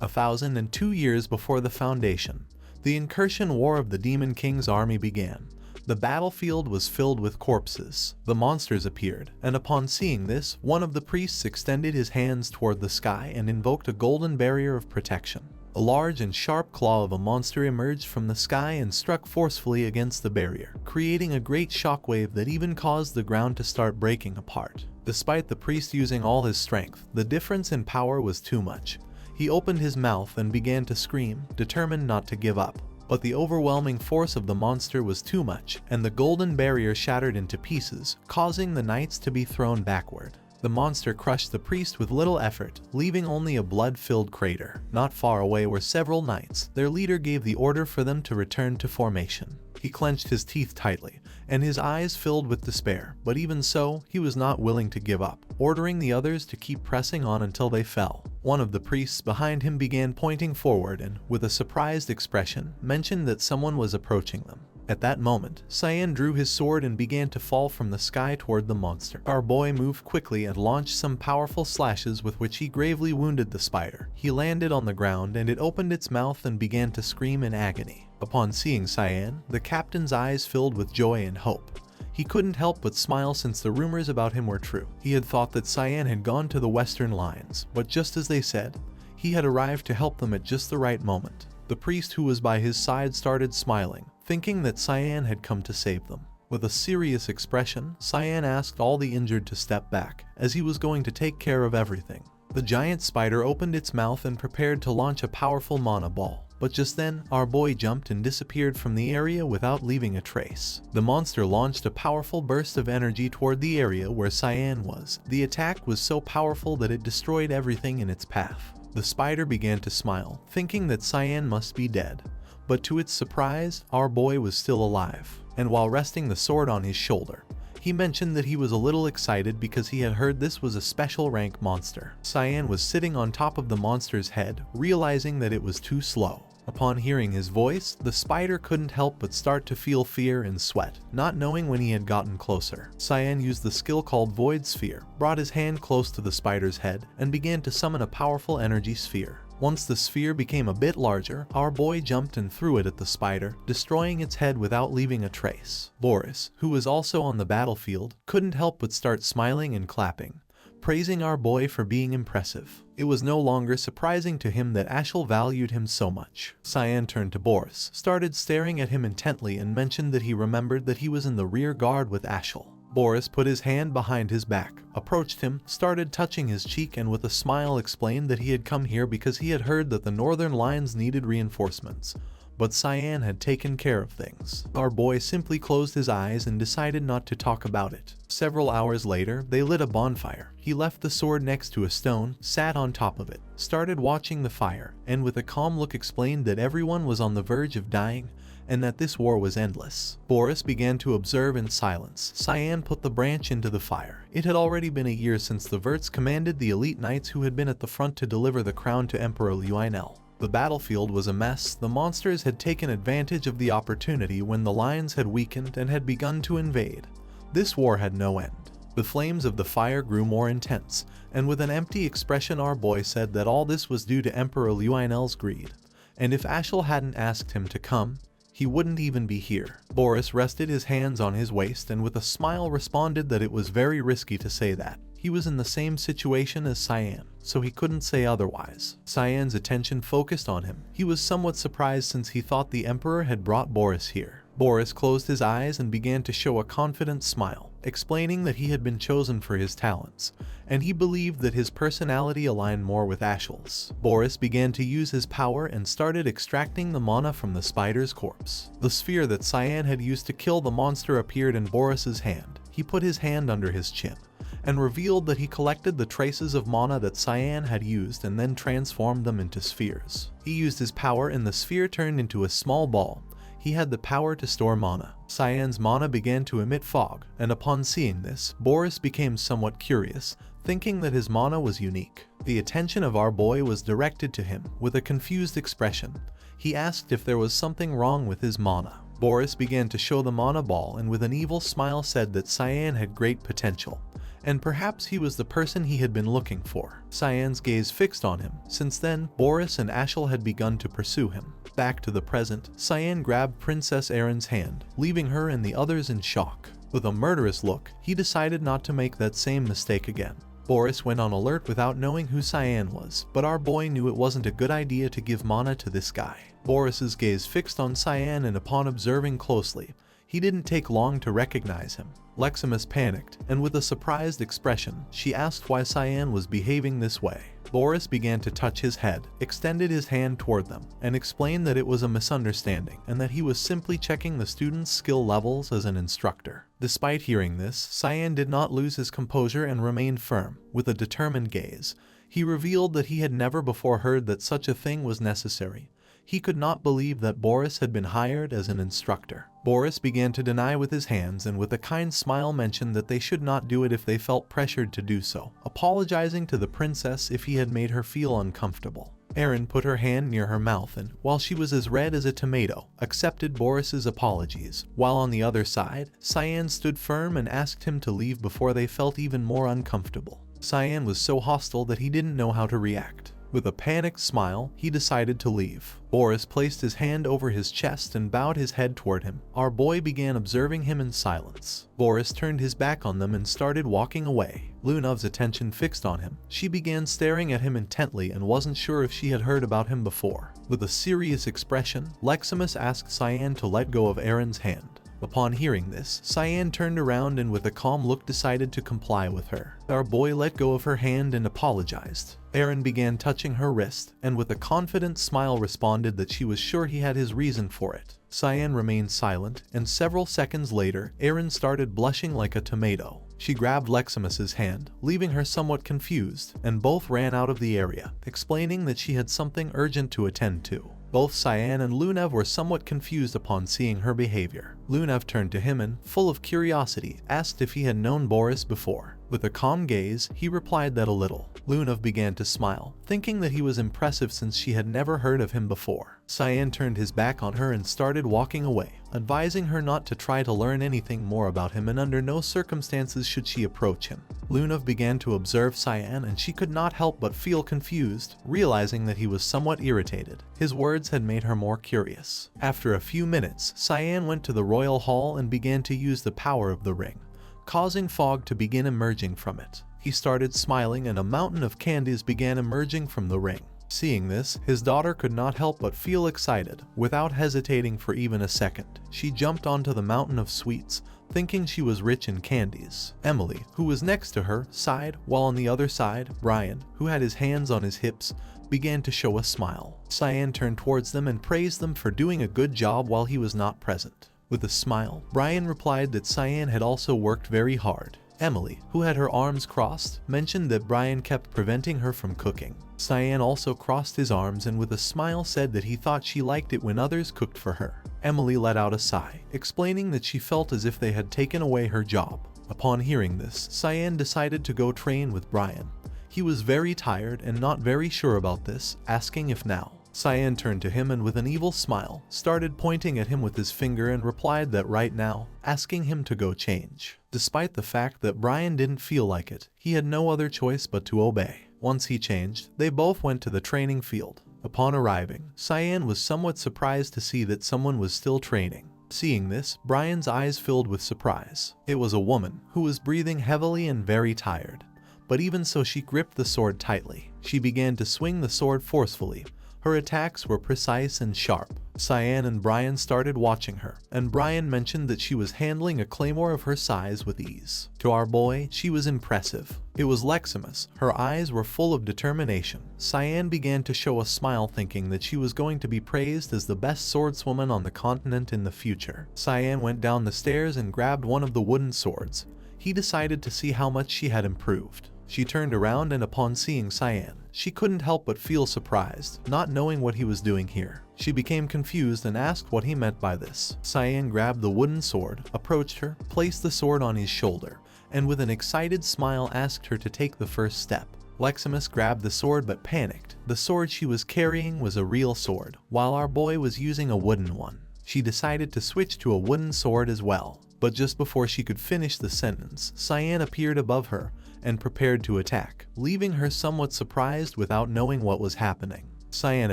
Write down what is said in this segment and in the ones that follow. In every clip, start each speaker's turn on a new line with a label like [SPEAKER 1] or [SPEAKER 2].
[SPEAKER 1] 1,002 years before the foundation, the incursion war of the Demon King's army began. The battlefield was filled with corpses. The monsters appeared, and upon seeing this, one of the priests extended his hands toward the sky and invoked a golden barrier of protection. A large and sharp claw of a monster emerged from the sky and struck forcefully against the barrier, creating a great shockwave that even caused the ground to start breaking apart. Despite the priest using all his strength, the difference in power was too much. He opened his mouth and began to scream, determined not to give up. But the overwhelming force of the monster was too much, and the golden barrier shattered into pieces, causing the knights to be thrown backward. The monster crushed the priest with little effort, leaving only a blood-filled crater. Not far away were several knights. Their leader gave the order for them to return to formation. He clenched his teeth tightly, and his eyes filled with despair, but even so, he was not willing to give up, ordering the others to keep pressing on until they fell. One of the priests behind him began pointing forward and, with a surprised expression, mentioned that someone was approaching them. At that moment, Cyan drew his sword and began to fall from the sky toward the monster. Our boy moved quickly and launched some powerful slashes with which he gravely wounded the spider. He landed on the ground and it opened its mouth and began to scream in agony. Upon seeing Cyan, the captain's eyes filled with joy and hope. He couldn't help but smile since the rumors about him were true. He had thought that Cyan had gone to the western lines, but just as they said, he had arrived to help them at just the right moment. The priest who was by his side started smiling, thinking that Cyan had come to save them. With a serious expression, Cyan asked all the injured to step back, as he was going to take care of everything. The giant spider opened its mouth and prepared to launch a powerful mana ball. But just then, our boy jumped and disappeared from the area without leaving a trace. The monster launched a powerful burst of energy toward the area where Cyan was. The attack was so powerful that it destroyed everything in its path. The spider began to smile, thinking that Cyan must be dead. But to its surprise, our boy was still alive. And while resting the sword on his shoulder, he mentioned that he was a little excited because he had heard this was a special rank monster. Cyan was sitting on top of the monster's head, realizing that it was too slow. Upon hearing his voice, the spider couldn't help but start to feel fear and sweat, not knowing when he had gotten closer. Cyan used the skill called Void Sphere, brought his hand close to the spider's head, and began to summon a powerful energy sphere. Once the sphere became a bit larger, our boy jumped and threw it at the spider, destroying its head without leaving a trace. Boris, who was also on the battlefield, couldn't help but start smiling and clapping, praising our boy for being impressive. It was no longer surprising to him that Ashel valued him so much. Cyan turned to Boris, started staring at him intently and mentioned that he remembered that he was in the rear guard with Ashel. Boris put his hand behind his back, approached him, started touching his cheek and with a smile explained that he had come here because he had heard that the northern lines needed reinforcements. But Cyan had taken care of things. Our boy simply closed his eyes and decided not to talk about it. Several hours later, they lit a bonfire. He left the sword next to a stone, sat on top of it, started watching the fire, and with a calm look explained that everyone was on the verge of dying and that this war was endless. Boris began to observe in silence. Cyan put the branch into the fire. It had already been a year since the Verts commanded the elite knights who had been at the front to deliver the crown to Emperor Lionel. The battlefield was a mess. The monsters had taken advantage of the opportunity when the lines had weakened and had begun to invade. This war had no end. The flames of the fire grew more intense, and with an empty expression our boy said that all this was due to Emperor Lionel's greed, and if Ashel hadn't asked him to come, he wouldn't even be here. Boris rested his hands on his waist and with a smile responded that it was very risky to say that. He was in the same situation as Cyan, so he couldn't say otherwise. Cyan's attention focused on him. He was somewhat surprised since he thought the Emperor had brought Boris here. Boris closed his eyes and began to show a confident smile, explaining that he had been chosen for his talents, and he believed that his personality aligned more with Ashel's. Boris began to use his power and started extracting the mana from the spider's corpse. The sphere that Cyan had used to kill the monster appeared in Boris's hand. He put his hand under his chin and revealed that he collected the traces of mana that Cyan had used and then transformed them into spheres. He used his power and the sphere turned into a small ball. He had the power to store mana. Cyan's mana began to emit fog, and upon seeing this, Boris became somewhat curious, thinking that his mana was unique. The attention of our boy was directed to him. With a confused expression, he asked if there was something wrong with his mana. Boris began to show the mana ball and with an evil smile said that Cyan had great potential, and perhaps he was the person he had been looking for. Cyan's gaze fixed on him. Since then, Boris and Ashel had begun to pursue him. Back to the present, Cyan grabbed Princess Erin's hand, leaving her and the others in shock. With a murderous look, he decided not to make that same mistake again. Boris went on alert without knowing who Cyan was, but our boy knew it wasn't a good idea to give mana to this guy. Boris's gaze fixed on Cyan, and upon observing closely, he didn't take long to recognize him. Lexus panicked, and with a surprised expression, she asked why Cyan was behaving this way. Boris began to touch his head, extended his hand toward them, and explained that it was a misunderstanding and that he was simply checking the students' skill levels as an instructor. Despite hearing this, Cyan did not lose his composure and remained firm. With a determined gaze, he revealed that he had never before heard that such a thing was necessary. He could not believe that Boris had been hired as an instructor. Boris began to deny with his hands, and with a kind smile mentioned that they should not do it if they felt pressured to do so, apologizing to the princess if he had made her feel uncomfortable. Erin put her hand near her mouth and, while she was as red as a tomato, accepted Boris's apologies, while on the other side, Cyan stood firm and asked him to leave before they felt even more uncomfortable. Cyan was so hostile that he didn't know how to react. With a panicked smile, he decided to leave. Boris placed his hand over his chest and bowed his head toward him. Our boy began observing him in silence. Boris turned his back on them and started walking away. Lunav's attention fixed on him. She began staring at him intently and wasn't sure if she had heard about him before. With a serious expression, Lexus asked Cyan to let go of Erin's hand. Upon hearing this, Cyan turned around and with a calm look decided to comply with her. Our boy let go of her hand and apologized. Erin began touching her wrist, and with a confident smile responded that she was sure he had his reason for it. Cyan remained silent, and several seconds later, Erin started blushing like a tomato. She grabbed Lexus's hand, leaving her somewhat confused, and both ran out of the area, explaining that she had something urgent to attend to. Both Cyan and Lunav were somewhat confused upon seeing her behavior. Lunav turned to him and, full of curiosity, asked if he had known Boris before. With a calm gaze, he replied that a little. Lunav began to smile, thinking that he was impressive since she had never heard of him before. Cyan turned his back on her and started walking away, advising her not to try to learn anything more about him and under no circumstances should she approach him. Lunav began to observe Cyan and she could not help but feel confused, realizing that he was somewhat irritated. His words had made her more curious. After a few minutes, Cyan went to the royal hall and began to use the power of the ring, causing fog to begin emerging from it. He started smiling and a mountain of candies began emerging from the ring. Seeing this, his daughter could not help but feel excited. Without hesitating for even a second, she jumped onto the mountain of sweets, thinking she was rich in candies. Emily, who was next to her, sighed, while on the other side, Brian, who had his hands on his hips, began to show a smile. Cyan turned towards them and praised them for doing a good job while he was not present. With a smile, Brian replied that Cyan had also worked very hard. Emily, who had her arms crossed, mentioned that Brian kept preventing her from cooking. Cyan also crossed his arms and with a smile said that he thought she liked it when others cooked for her. Emily let out a sigh, explaining that she felt as if they had taken away her job. Upon hearing this, Cyan decided to go train with Brian. He was very tired and not very sure about this, asking if now. Cyan turned to him and with an evil smile, started pointing at him with his finger and replied that right now, asking him to go change. Despite the fact that Brian didn't feel like it, he had no other choice but to obey. Once he changed, they both went to the training field. Upon arriving, Cyan was somewhat surprised to see that someone was still training. Seeing this, Brian's eyes filled with surprise. It was a woman, who was breathing heavily and very tired. But even so, she gripped the sword tightly. She began to swing the sword forcefully. Her attacks were precise and sharp. Cyan and Brian started watching her, and Brian mentioned that she was handling a claymore of her size with ease. To our boy, she was impressive. It was Lexus. Her eyes were full of determination. Cyan began to show a smile, thinking that she was going to be praised as the best swordswoman on the continent in the future. Cyan went down the stairs and grabbed one of the wooden swords. He decided to see how much she had improved. She turned around and upon seeing Cyan, she couldn't help but feel surprised, not knowing what he was doing here. She became confused and asked what he meant by this. Cyan grabbed the wooden sword, approached her, placed the sword on his shoulder, and with an excited smile asked her to take the first step. Lexus grabbed the sword but panicked. The sword she was carrying was a real sword, while our boy was using a wooden one. She decided to switch to a wooden sword as well. But just before she could finish the sentence, Cyan appeared above her and prepared to attack, leaving her somewhat surprised without knowing what was happening. Cyan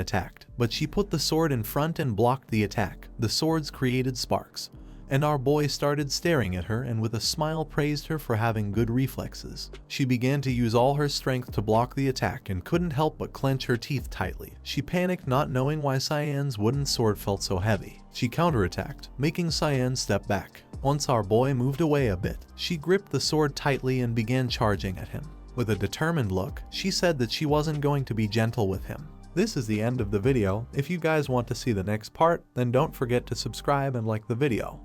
[SPEAKER 1] attacked, but she put the sword in front and blocked the attack. The swords created sparks, and our boy started staring at her and with a smile praised her for having good reflexes. She began to use all her strength to block the attack and couldn't help but clench her teeth tightly. She panicked, not knowing why Cyan's wooden sword felt so heavy. She counterattacked, making Cyan step back. Once our boy moved away a bit, she gripped the sword tightly and began charging at him. With a determined look, she said that she wasn't going to be gentle with him. This is the end of the video. If you guys want to see the next part, then don't forget to subscribe and like the video.